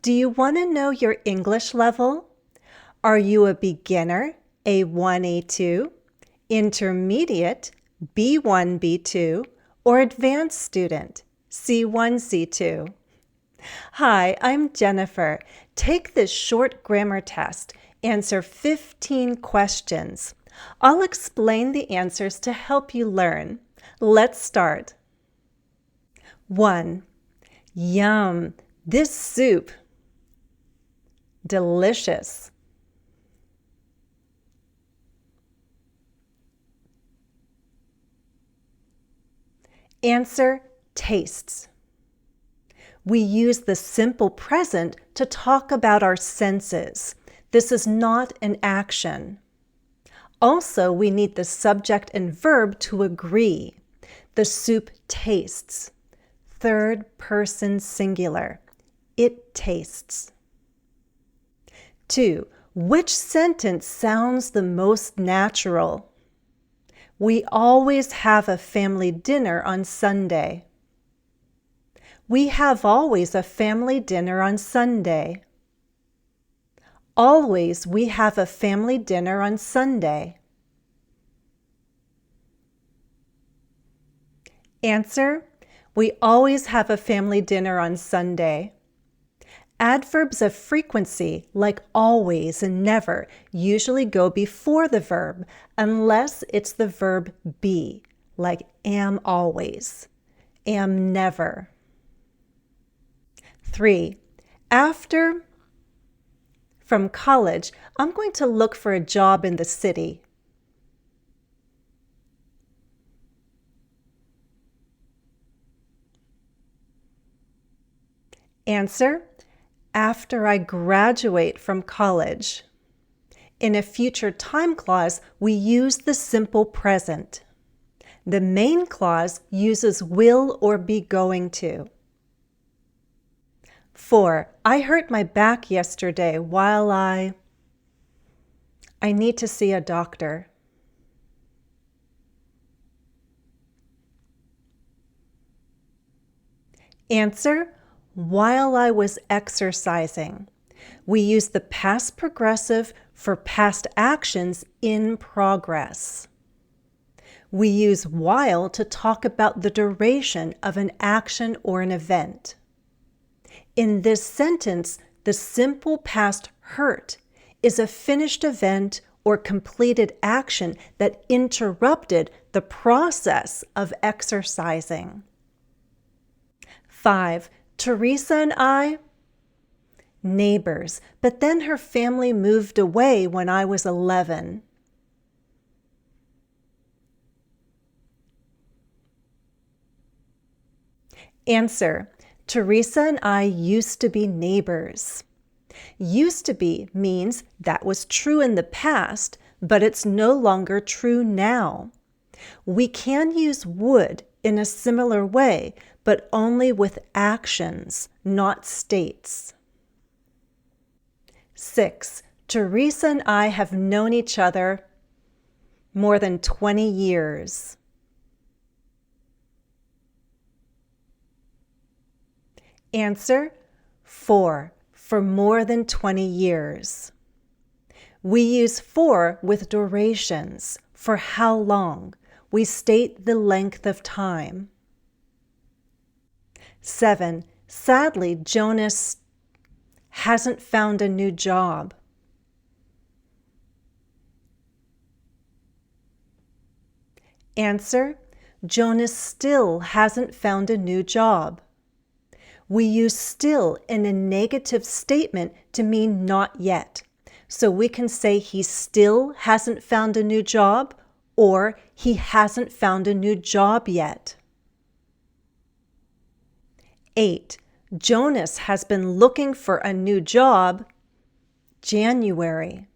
Do you want to know your English level? Are you a beginner, A1, A2, intermediate, B1, B2, or advanced student, C1, C2? Hi, I'm Jennifer. Take this short grammar test. Answer 15 questions. I'll explain the answers to help you learn. Let's start. 1. Yum, this soup. Delicious. Answer, tastes. We use the simple present to talk about our senses. This is not an action. Also, we need the subject and verb to agree. The soup tastes. Third person singular. It tastes. 2. Which sentence sounds the most natural? We always have a family dinner on Sunday. We have always a family dinner on Sunday. Always we have a family dinner on Sunday. Answer, we always have a family dinner on Sunday. Adverbs of frequency, like always and never, usually go before the verb, unless it's the verb be, like am always, am never. 3. After from college, I'm going to look for a job in the city. Answer, after I graduate from college. In a future time clause, we use the simple present. The main clause uses will or be going to. 4. I hurt my back yesterday while I need to see a doctor. Answer, while I was exercising. We use the past progressive for past actions in progress. We use while to talk about the duration of an action or an event. In this sentence, the simple past hurt is a finished event or completed action that interrupted the process of exercising. 5. Teresa and I, neighbors, but then her family moved away when I was 11. Answer, Teresa and I used to be neighbors. Used to be means that was true in the past, but it's no longer true now. We can use would in a similar way, but only with actions, not states. 6. Teresa and I have known each other more than 20 years. Answer, 4. For more than 20 years. We use for with durations. For how long? We state the length of time. 7. Sadly, Jonas hasn't found a new job. Answer, Jonas still hasn't found a new job. We use still in a negative statement to mean not yet. So we can say he still hasn't found a new job or he hasn't found a new job yet. 8. Jonas has been looking for a new job January.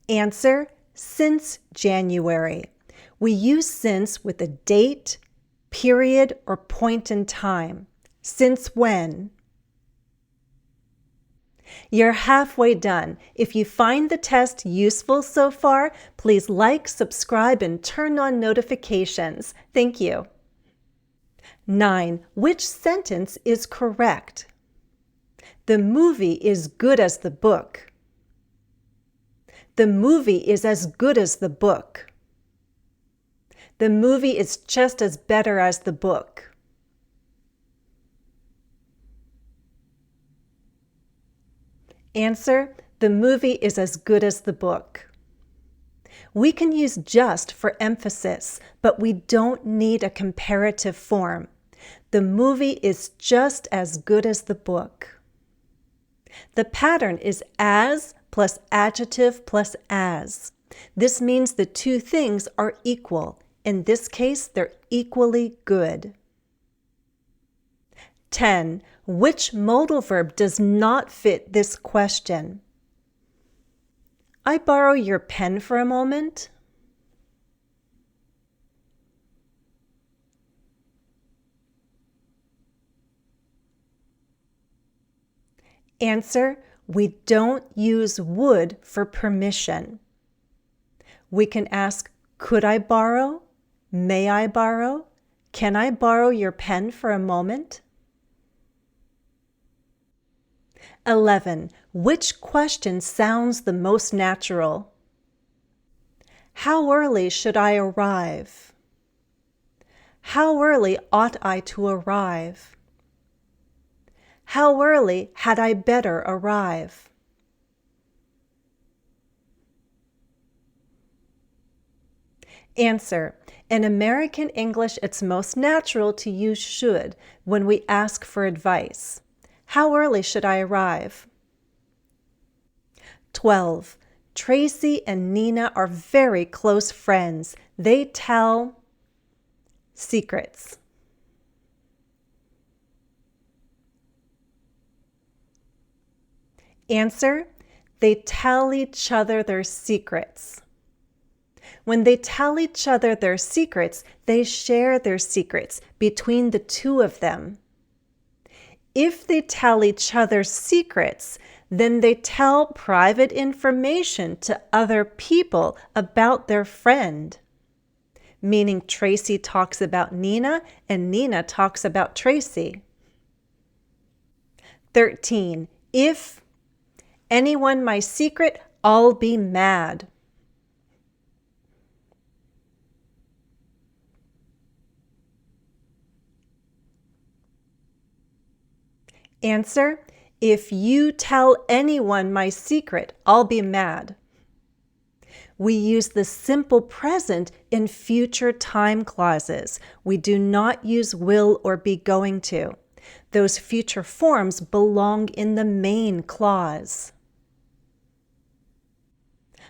Answer, since January. We use since with a date, period, or point in time. Since when? You're halfway done. If you find the test useful so far, please like, subscribe, and turn on notifications. Thank you. 9. Which sentence is correct? The movie is good as the book. The movie is as good as the book. The movie is just as better as the book. Answer: the movie is as good as the book. We can use just for emphasis, but we don't need a comparative form. The movie is just as good as the book. The pattern is as plus adjective plus as. This means the two things are equal. In this case, they're equally good. 10. Which modal verb does not fit this question? I borrow your pen for a moment. Answer: we don't use would for permission. We can ask, could I borrow? May I borrow? Can I borrow your pen for a moment? 11. Which question sounds the most natural? How early should I arrive? How early ought I to arrive? How early had I better arrive? Answer: in American English, it's most natural to use should when we ask for advice. How early should I arrive? 12. Tracy and Nina are very close friends. They tell secrets. Answer: they tell each other their secrets. When they tell each other their secrets, they share their secrets between the two of them. If they tell each other secrets, then they tell private information to other people about their friend. Meaning Tracy talks about Nina and Nina talks about Tracy. 13. If anyone my secret, I'll be mad. Answer: if you tell anyone my secret, I'll be mad. We use the simple present in future time clauses. We do not use will or be going to. Those future forms belong in the main clause.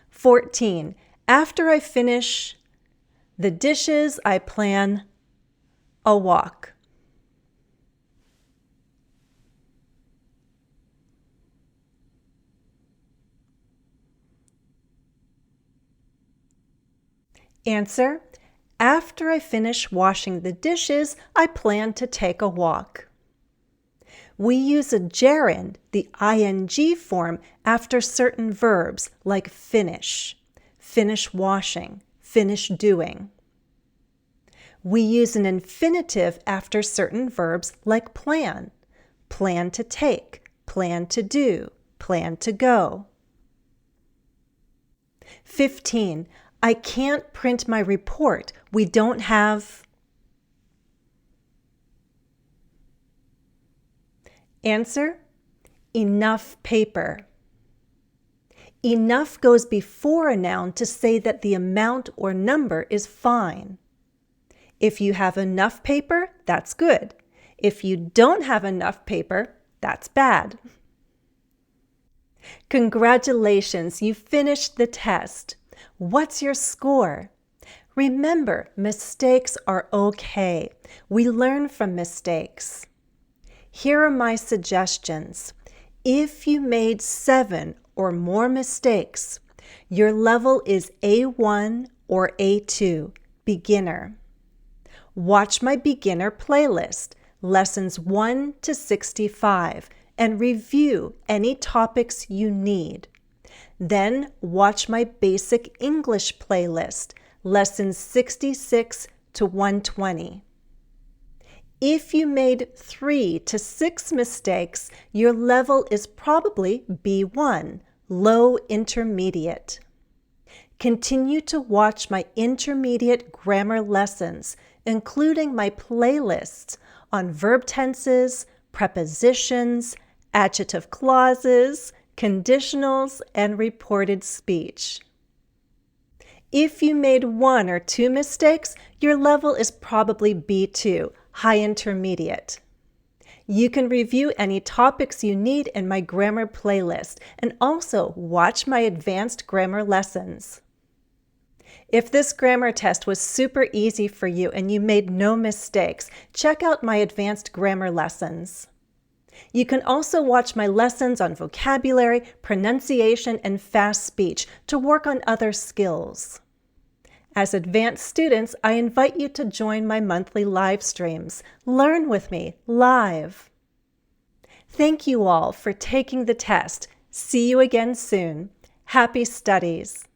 14. After I finish the dishes, I plan a walk. Answer: after I finish washing the dishes, I plan to take a walk. We use a gerund, the ing form, after certain verbs like finish, finish washing, finish doing. We use an infinitive after certain verbs like plan, plan to take, plan to do, plan to go. 15. I can't print my report. We don't have. Answer: enough paper. Enough goes before a noun to say that the amount or number is fine. If you have enough paper, that's good. If you don't have enough paper, that's bad. Congratulations, you finished the test. What's your score? Remember, mistakes are okay. We learn from mistakes. Here are my suggestions. If you made 7 or more mistakes, your level is A1 or A2, beginner. Watch my beginner playlist, lessons 1 to 65, and review any topics you need. Then watch my basic English playlist, lessons 66 to 120. If you made 3 to 6 mistakes, your level is probably B1, low intermediate. Continue to watch my intermediate grammar lessons, including my playlists on verb tenses, prepositions, adjective clauses, conditionals, and reported speech. If you made 1 or 2 mistakes, your level is probably B2, high intermediate. You can review any topics you need in my grammar playlist and also watch my advanced grammar lessons. If this grammar test was super easy for you and you made no mistakes, check out my advanced grammar lessons. You can also watch my lessons on vocabulary, pronunciation, and fast speech to work on other skills. As advanced students, I invite you to join my monthly live streams. Learn with me live. Thank you all for taking the test. See you again soon. Happy studies.